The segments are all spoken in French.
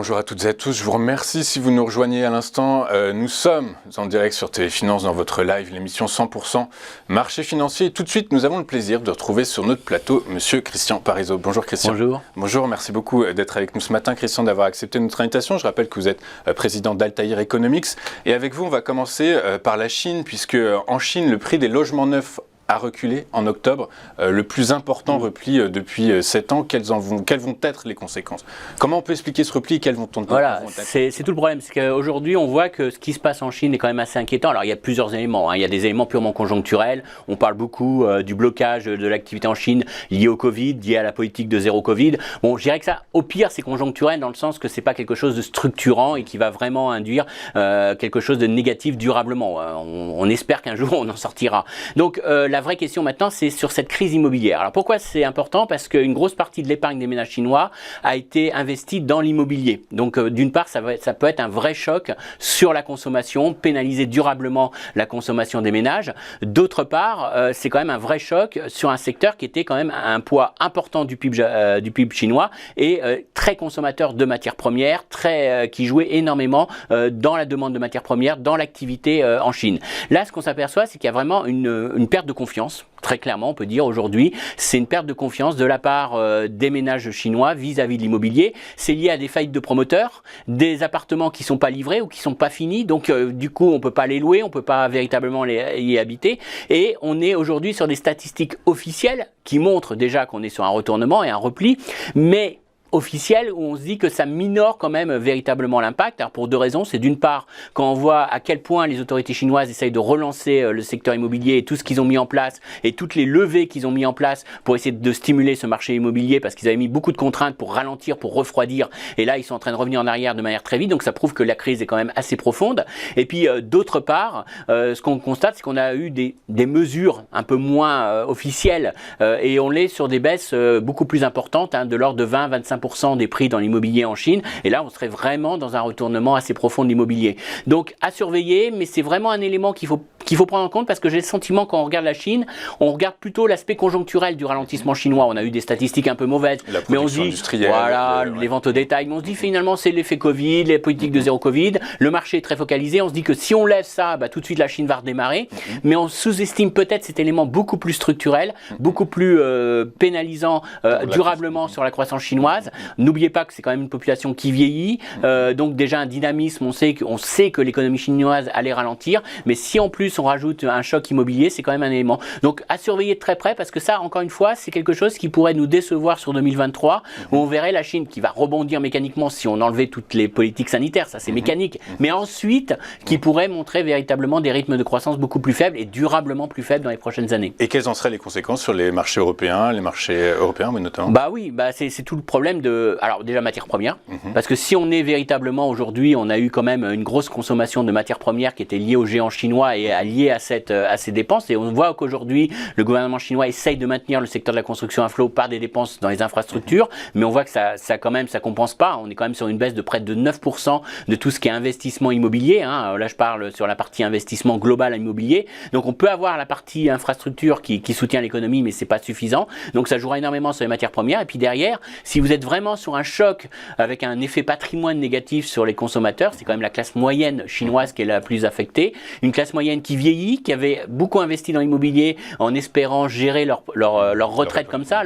bonjour à toutes et à tous. Je vous remercie si vous nous rejoignez à l'instant. Nous sommes en direct sur Téléfinance dans votre live, l'émission 100% marché financier. Et tout de suite, nous avons le plaisir de retrouver sur notre plateau Monsieur Christian Parizeau. Bonjour Christian. Bonjour. Bonjour, merci beaucoup d'être avec nous ce matin. Christian, d'avoir accepté notre invitation. Je rappelle que vous êtes président d'Altair Economics. Et avec vous, on va commencer par la Chine, puisque en Chine, le prix des logements neufs a reculé en octobre, le plus important repli depuis 7 ans. Quelles vont être les conséquences? Comment on peut expliquer ce repli et quelles vont être? Voilà, c'est tout le problème. C'est qu'aujourd'hui, on voit que ce qui se passe en Chine est quand même assez inquiétant. Alors, il y a plusieurs éléments. Il y a des éléments purement conjoncturels. On parle beaucoup du blocage de l'activité en Chine lié au Covid, lié à la politique de zéro Covid. Bon, je dirais que ça, au pire, c'est conjoncturel dans le sens que c'est pas quelque chose de structurant et qui va vraiment induire quelque chose de négatif durablement. On espère qu'un jour, on en sortira. Donc, la vraie question maintenant, c'est sur cette crise immobilière. Alors pourquoi c'est important? Parce qu'une grosse partie de l'épargne des ménages chinois a été investie dans l'immobilier. Donc d'une part, ça peut être un vrai choc sur la consommation, pénaliser durablement la consommation des ménages. D'autre part, c'est quand même un vrai choc sur un secteur qui était quand même un poids important du PIB chinois et très consommateur de matières premières, qui jouait énormément dans la demande de matières premières, dans l'activité en Chine. Là, ce qu'on s'aperçoit, c'est qu'il y a vraiment une perte de confiance. Très clairement, on peut dire aujourd'hui, c'est une perte de confiance de la part des ménages chinois vis-à-vis de l'immobilier. C'est lié à des faillites de promoteurs, des appartements qui ne sont pas livrés ou qui ne sont pas finis. Donc, du coup, on ne peut pas les louer, on ne peut pas véritablement y habiter. Et on est aujourd'hui sur des statistiques officielles qui montrent déjà qu'on est sur un retournement et un repli. Mais officiel où on se dit que ça minore quand même véritablement l'impact. Alors pour deux raisons, c'est d'une part quand on voit à quel point les autorités chinoises essayent de relancer le secteur immobilier et tout ce qu'ils ont mis en place et toutes les levées qu'ils ont mis en place pour essayer de stimuler ce marché immobilier parce qu'ils avaient mis beaucoup de contraintes pour ralentir, pour refroidir et là ils sont en train de revenir en arrière de manière très vite, donc ça prouve que la crise est quand même assez profonde. Et puis d'autre part, ce qu'on constate, c'est qu'on a eu des mesures un peu moins officielles et on est sur des baisses beaucoup plus importantes, de l'ordre de 20-25% des prix dans l'immobilier en Chine. Et là, on serait vraiment dans un retournement assez profond de l'immobilier. Donc, à surveiller, mais c'est vraiment un élément qu'il faut prendre en compte parce que j'ai le sentiment quand on regarde la Chine, on regarde plutôt l'aspect conjoncturel du ralentissement chinois. On a eu des statistiques un peu mauvaises, mais on se dit, voilà, les ventes au détail, mais on se dit finalement c'est l'effet Covid, les politiques de zéro Covid, le marché est très focalisé, on se dit que si on lève ça, tout de suite la Chine va redémarrer, mais on sous-estime peut-être cet élément beaucoup plus structurel, beaucoup plus pénalisant durablement sur la croissance chinoise. N'oubliez pas que c'est quand même une population qui vieillit, donc déjà un dynamisme, on sait que l'économie chinoise allait ralentir, mais si en plus on rajoute un choc immobilier, c'est quand même un élément. Donc à surveiller de très près parce que ça, encore une fois, c'est quelque chose qui pourrait nous décevoir sur 2023 où on verrait la Chine qui va rebondir mécaniquement si on enlevait toutes les politiques sanitaires, ça c'est mécanique, mais ensuite qui pourrait montrer véritablement des rythmes de croissance beaucoup plus faibles et durablement plus faibles dans les prochaines années. Et quelles en seraient les conséquences sur les marchés européens, mais notamment? C'est tout le problème alors déjà matières premières, parce que si on est véritablement aujourd'hui, on a eu quand même une grosse consommation de matières premières qui était liée aux géants chinois et liée à ces dépenses, et on voit qu'aujourd'hui le gouvernement chinois essaye de maintenir le secteur de la construction à flot par des dépenses dans les infrastructures, mais on voit que ça compense pas, on est quand même sur une baisse de près de 9% de tout ce qui est investissement immobilier, là je parle sur la partie investissement global immobilier, donc on peut avoir la partie infrastructure qui soutient l'économie, mais c'est pas suffisant, donc ça jouera énormément sur les matières premières, et puis derrière, si vous êtes vraiment sur un choc avec un effet patrimoine négatif sur les consommateurs, c'est quand même la classe moyenne chinoise qui est la plus affectée, une classe moyenne qui vieillit, qui avait beaucoup investi dans l'immobilier en espérant gérer leur retraite comme ça,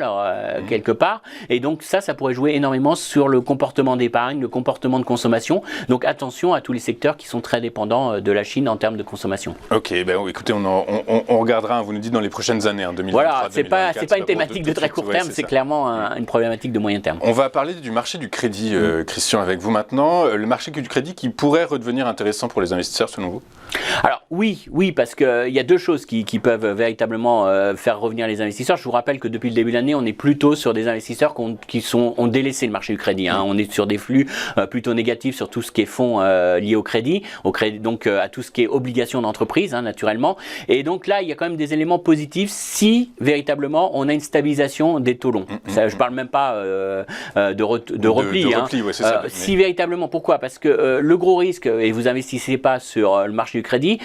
quelque part, et donc ça pourrait jouer énormément sur le comportement d'épargne, le comportement de consommation, donc attention à tous les secteurs qui sont très dépendants de la Chine en termes de consommation. Ok, écoutez, on regardera, vous nous dites dans les prochaines années, 2023, voilà, c'est pas une thématique de très court terme, c'est clairement une problématique de moyen terme. On va parler du marché du crédit, Christian, avec vous maintenant. Le marché du crédit qui pourrait redevenir intéressant pour les investisseurs, selon vous? Alors oui, parce qu'il y a deux choses qui peuvent véritablement faire revenir les investisseurs. Je vous rappelle que depuis le début de l'année, on est plutôt sur des investisseurs qui ont délaissé le marché du crédit. On est sur des flux plutôt négatifs sur tout ce qui est fonds liés au crédit, donc à tout ce qui est obligations d'entreprise, naturellement. Et donc là, il y a quand même des éléments positifs si véritablement on a une stabilisation des taux longs. Je parle même pas de repli. Ouais, c'est ça, si véritablement, pourquoi? Parce que le gros risque, et vous investissez pas sur le marché du crédit,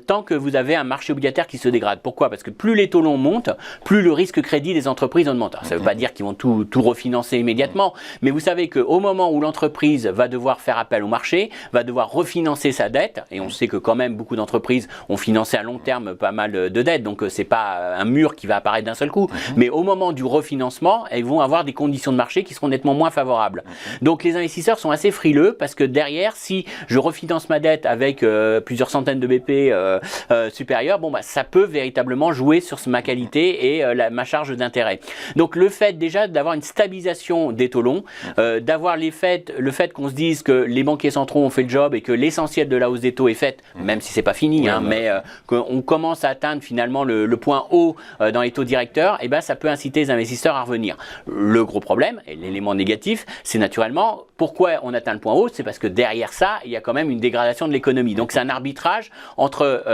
tant que vous avez un marché obligataire qui se dégrade. Pourquoi? Parce que plus les taux longs montent, plus le risque crédit des entreprises augmente. Alors, ça ne veut pas dire qu'ils vont tout refinancer immédiatement, mais vous savez qu'au moment où l'entreprise va devoir faire appel au marché, va devoir refinancer sa dette, et on sait que quand même beaucoup d'entreprises ont financé à long terme pas mal de dettes, donc c'est pas un mur qui va apparaître d'un seul coup, mais au moment du refinancement, elles vont avoir des conditions de marché qui seront nettement moins favorables. Donc les investisseurs sont assez frileux parce que derrière, si je refinance ma dette avec plusieurs centaines de BP supérieurs, bon, bah, ça peut véritablement jouer sur ma qualité et ma charge d'intérêt. Donc le fait déjà d'avoir une stabilisation des taux longs, d'avoir le fait qu'on se dise que les banquiers centraux ont fait le job et que l'essentiel de la hausse des taux est faite, même si c'est pas fini, mais qu'on commence à atteindre finalement le point haut dans les taux directeurs, et ben ça peut inciter les investisseurs à revenir. Le gros problème, et l'élément négatif, c'est naturellement pourquoi on atteint le point haut, c'est parce que derrière ça, il y a quand même une dégradation de l'économie. Donc c'est un arbitrage entre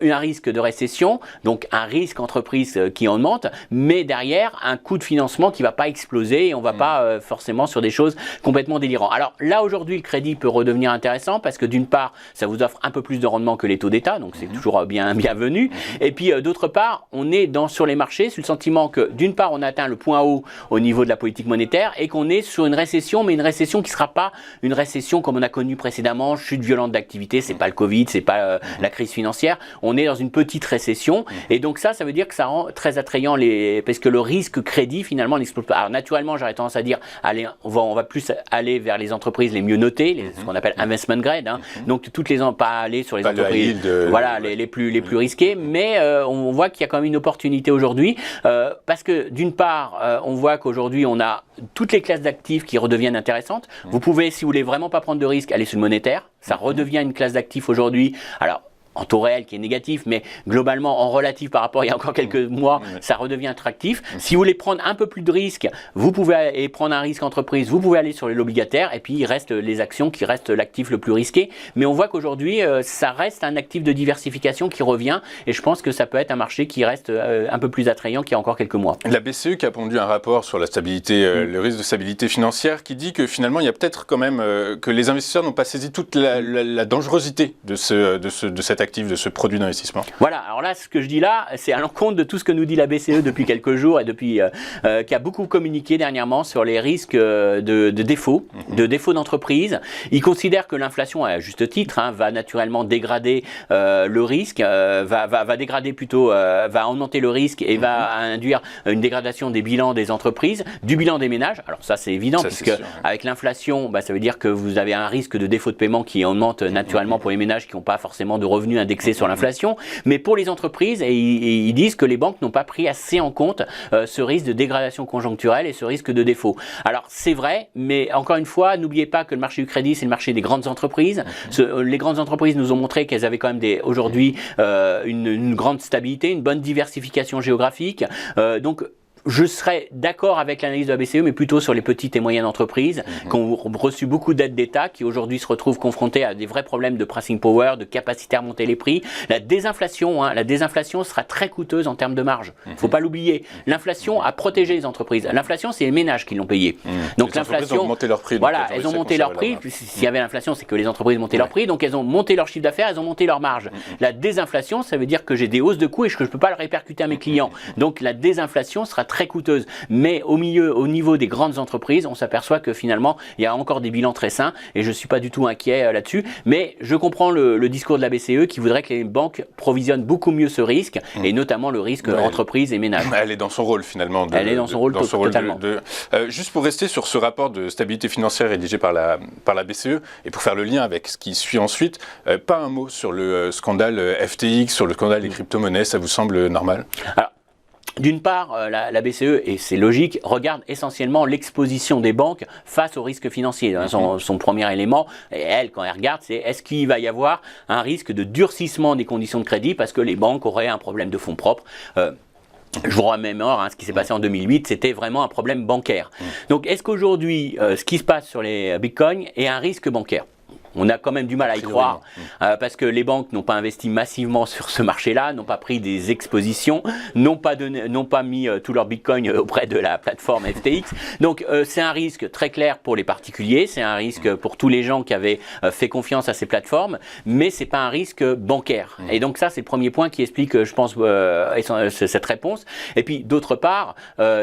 un risque de récession, donc un risque entreprise qui augmente, mais derrière un coût de financement qui ne va pas exploser et on ne va pas forcément sur des choses complètement délirantes. Alors là aujourd'hui le crédit peut redevenir intéressant parce que d'une part ça vous offre un peu plus de rendement que les taux d'État, donc c'est toujours bienvenu, et puis d'autre part on est sur les marchés sur le sentiment que d'une part on atteint le point haut au niveau de la politique monétaire et qu'on est sur une récession, mais une récession qui ne sera pas une récession comme on a connu précédemment, chute violente d'activité, c'est pas le Covid, c'est pas la crise financière, on est dans une petite récession et donc ça veut dire que ça rend très attrayant parce que le risque crédit finalement n'explose pas. Alors naturellement j'aurais tendance à dire allez, on va plus aller vers les entreprises les mieux notées, ce qu'on appelle investment grade, donc toutes les pas aller sur les entreprises les plus risquées, mais on voit qu'il y a quand même une opportunité aujourd'hui parce que d'une part on voit qu'aujourd'hui on a toutes les classes d'actifs qui redeviennent intéressantes. Vous pouvez, si vous voulez vraiment pas prendre de risques, aller sur le monétaire, ça redevient une classe d'actifs aujourd'hui. Alors en taux réel qui est négatif, mais globalement en relatif par rapport à il y a encore quelques mois, ça redevient attractif. Si vous voulez prendre un peu plus de risques, vous pouvez aller prendre un risque entreprise, vous pouvez aller sur l'obligataire et puis il reste les actions qui restent l'actif le plus risqué. Mais on voit qu'aujourd'hui, ça reste un actif de diversification qui revient et je pense que ça peut être un marché qui reste un peu plus attrayant qu'il y a encore quelques mois. La BCE qui a pondu un rapport sur la stabilité, le risque de stabilité financière qui dit que finalement il y a peut-être quand même que les investisseurs n'ont pas saisi toute la dangerosité de cet actif, de ce produit d'investissement. Voilà, alors là, ce que je dis là, c'est à l'encontre de tout ce que nous dit la BCE depuis quelques jours et depuis qui a beaucoup communiqué dernièrement sur les risques de défaut, de défaut d'entreprise. Ils considèrent que l'inflation, à juste titre, va naturellement dégrader le risque, va dégrader plutôt, va augmenter le risque et va induire une dégradation des bilans des entreprises, du bilan des ménages. Alors ça, c'est évident, puisque avec l'inflation, ça veut dire que vous avez un risque de défaut de paiement qui augmente naturellement pour les ménages qui n'ont pas forcément de revenus indexés sur l'inflation, mais pour les entreprises, et ils disent que les banques n'ont pas pris assez en compte ce risque de dégradation conjoncturelle et ce risque de défaut. Alors c'est vrai, mais encore une fois, n'oubliez pas que le marché du crédit, c'est le marché des grandes entreprises. Les grandes entreprises nous ont montré qu'elles avaient quand même aujourd'hui une grande stabilité, une bonne diversification géographique. Donc je serais d'accord avec l'analyse de la BCE, mais plutôt sur les petites et moyennes entreprises qui ont reçu beaucoup d'aides d'État, qui aujourd'hui se retrouvent confrontées à des vrais problèmes de pricing power, de capacité à monter les prix. La désinflation sera très coûteuse en termes de marge. Il ne faut pas l'oublier. L'inflation a protégé les entreprises. L'inflation, c'est les ménages qui l'ont payé. Donc l'inflation, elles ont monté leur prix. Voilà, elles ont monté leur prix. S'il y avait l'inflation, c'est que les entreprises montaient leur prix. Donc elles ont monté leur chiffre d'affaires, elles ont monté leur marge. La désinflation, ça veut dire que j'ai des hausses de coûts et que je ne peux pas le répercuter à mes clients. Donc la désinflation sera très coûteuse. Mais au niveau des grandes entreprises, on s'aperçoit que finalement, il y a encore des bilans très sains et je ne suis pas du tout inquiet là-dessus. Mais je comprends le discours de la BCE qui voudrait que les banques provisionnent beaucoup mieux ce risque et notamment le risque entreprise et ménage. Elle est dans son rôle finalement. Elle est dans son rôle totalement. Juste pour rester sur ce rapport de stabilité financière rédigé par la BCE et pour faire le lien avec ce qui suit ensuite, pas un mot sur le scandale FTX, sur le scandale des crypto-monnaies, ça vous semble normal? Alors, d'une part, la BCE, et c'est logique, regarde essentiellement l'exposition des banques face aux risques financiers. Son premier élément, et elle, quand elle regarde, c'est est-ce qu'il va y avoir un risque de durcissement des conditions de crédit parce que les banques auraient un problème de fonds propres. Je vous remémore, ce qui s'est passé en 2008, c'était vraiment un problème bancaire. Donc, est-ce qu'aujourd'hui, ce qui se passe sur les bitcoins est un risque bancaire ? On a quand même du mal à y croire parce que les banques n'ont pas investi massivement sur ce marché-là, n'ont pas pris des expositions, n'ont pas mis tout leur bitcoin auprès de la plateforme FTX. Donc c'est un risque très clair pour les particuliers, c'est un risque pour tous les gens qui avaient fait confiance à ces plateformes, mais c'est pas un risque bancaire. Et donc ça c'est le premier point qui explique, je pense, cette réponse. Et puis d'autre part,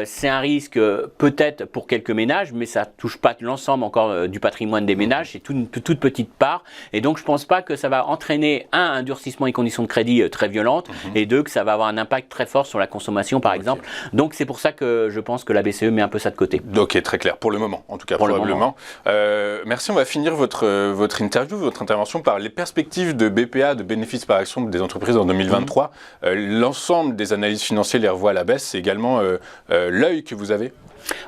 c'est un risque peut-être pour quelques ménages, mais ça touche pas l'ensemble encore du patrimoine des ménages, c'est une toute petite part, et donc je pense pas que ça va entraîner un durcissement des conditions de crédit très violentes, et deux, que ça va avoir un impact très fort sur la consommation par exemple. Donc c'est pour ça que je pense que la BCE met un peu ça de côté. Ok, très clair, pour le moment en tout cas, pour probablement. Merci, on va finir votre interview, votre intervention par les perspectives de BPA, de bénéfices par action des entreprises en 2023. L'ensemble des analyses financières les revoient à la baisse, c'est également l'œil que vous avez.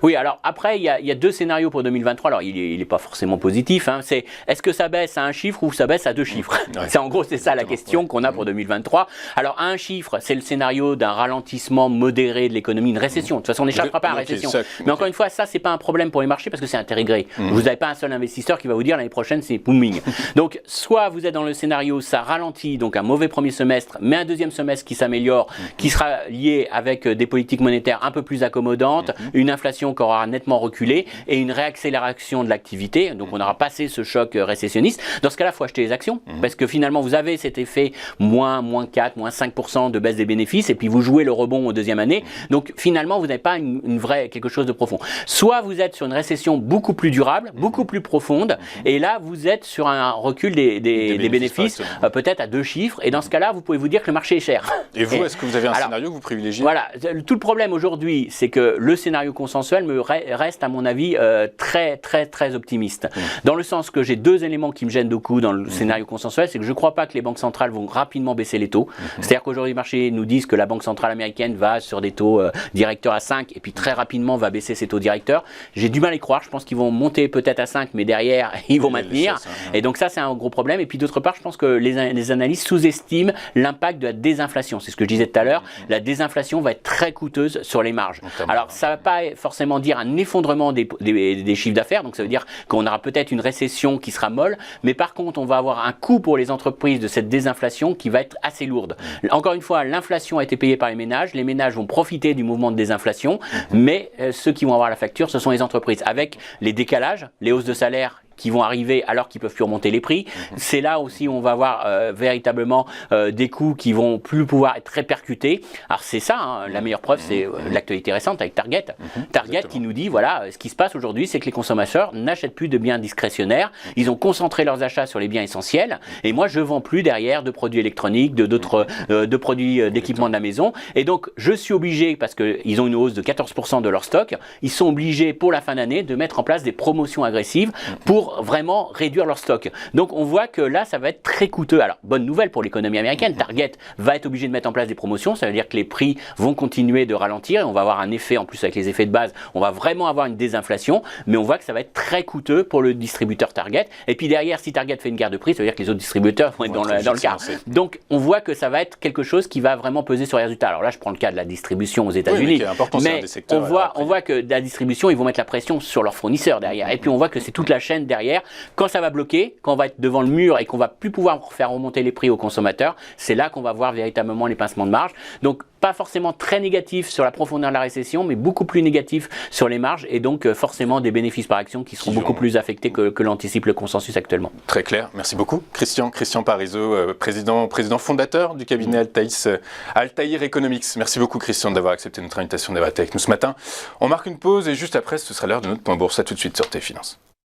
Oui, alors après, il y a deux scénarios pour 2023. Alors, il n'est pas forcément positif. Hein. C'est est-ce que ça baisse à un chiffre ou ça baisse à deux chiffres? En gros, c'est ça la question qu'on a pour 2023. Alors, à un chiffre, c'est le scénario d'un ralentissement modéré de l'économie, une récession. De toute façon, on n'échappera pas à la récession. Mais encore une fois, ça, c'est pas un problème pour les marchés parce que c'est intégré. Vous n'avez pas un seul investisseur qui va vous dire l'année prochaine, c'est booming. Donc, soit vous êtes dans le scénario, ça ralentit, donc un mauvais premier semestre, mais un deuxième semestre qui s'améliore, qui sera lié avec des politiques monétaires un peu plus accommodantes, une inflation qui aura nettement reculé et une réaccélération de l'activité. Donc on aura passé ce choc récessionniste. Dans ce cas-là, il faut acheter les actions parce que finalement, vous avez cet effet moins 4, moins 5% de baisse des bénéfices et puis vous jouez le rebond en deuxième année. Donc finalement, vous n'avez pas une vraie quelque chose de profond. Soit vous êtes sur une récession beaucoup plus durable, beaucoup plus profonde et là, vous êtes sur un recul des bénéfices peut-être à deux chiffres et dans ce cas-là, vous pouvez vous dire que le marché est cher. Et vous, est-ce que vous avez un scénario que vous privilégiez? Voilà, tout le problème aujourd'hui, c'est que le scénario consensuel me reste, à mon avis, très optimiste. Dans le sens que j'ai deux éléments qui me gênent beaucoup dans le scénario consensuel, c'est que je ne crois pas que les banques centrales vont rapidement baisser les taux. C'est-à-dire qu'aujourd'hui, les marchés nous disent que la Banque centrale américaine va sur des taux directeurs à 5 et puis très rapidement va baisser ses taux directeurs. J'ai du mal à y croire. Je pense qu'ils vont monter peut-être à 5, mais derrière, ils vont maintenir. Et donc ça, c'est un gros problème. Et puis d'autre part, je pense que les analystes sous-estiment l'impact de la désinflation. C'est ce que je disais tout à l'heure. La désinflation va être très coûteuse sur les marges. Alors, ça ne va pas forcément dire un effondrement des chiffres d'affaires, donc ça veut dire qu'on aura peut-être une récession qui sera molle, mais par contre on va avoir un coût pour les entreprises de cette désinflation qui va être assez lourde. Encore une fois, l'inflation a été payée par les ménages vont profiter du mouvement de désinflation, mais ceux qui vont avoir la facture, ce sont les entreprises, avec les décalages, les hausses de salaire qui vont arriver alors qu'ils peuvent plus remonter les prix. C'est là aussi où on va avoir véritablement des coûts qui vont plus pouvoir être répercutés. Alors c'est ça, hein, la meilleure preuve, c'est l'actualité récente avec Target. Target qui nous dit, voilà, ce qui se passe aujourd'hui, c'est que les consommateurs n'achètent plus de biens discrétionnaires. Ils ont concentré leurs achats sur les biens essentiels. Et moi, je vends plus derrière de produits électroniques, de produits d'équipement de la maison. Et donc, je suis obligé, parce qu'ils ont une hausse de 14% de leur stock, ils sont obligés pour la fin d'année de mettre en place des promotions agressives pour vraiment réduire leur stock. Donc on voit que là, ça va être très coûteux. Alors, bonne nouvelle pour l'économie américaine, Target va être obligé de mettre en place des promotions, ça veut dire que les prix vont continuer de ralentir et on va avoir un effet, en plus avec les effets de base, on va vraiment avoir une désinflation, mais on voit que ça va être très coûteux pour le distributeur Target. Et puis derrière, si Target fait une guerre de prix, ça veut dire que les autres distributeurs vont être dans le cas. Donc on voit que ça va être quelque chose qui va vraiment peser sur les résultats. Alors là, je prends le cas de la distribution aux États-Unis, mais on voit que la distribution, ils vont mettre la pression sur leurs fournisseurs derrière. Et puis on voit que c'est toute la chaîne derrière. Quand ça va bloquer, quand on va être devant le mur et qu'on va plus pouvoir faire remonter les prix aux consommateurs, c'est là qu'on va voir véritablement les pincements de marge. Donc pas forcément très négatif sur la profondeur de la récession, mais beaucoup plus négatif sur les marges et donc forcément des bénéfices par action qui seront beaucoup plus affectés que l'anticipe le consensus actuellement. Très clair, merci beaucoup. Christian Parizeau, président fondateur du cabinet Altair Economics. Merci beaucoup Christian d'avoir accepté notre invitation d'avoir été avec nous ce matin. On marque une pause et juste après, ce sera l'heure de notre point bourse. À tout de suite sur TF Finance.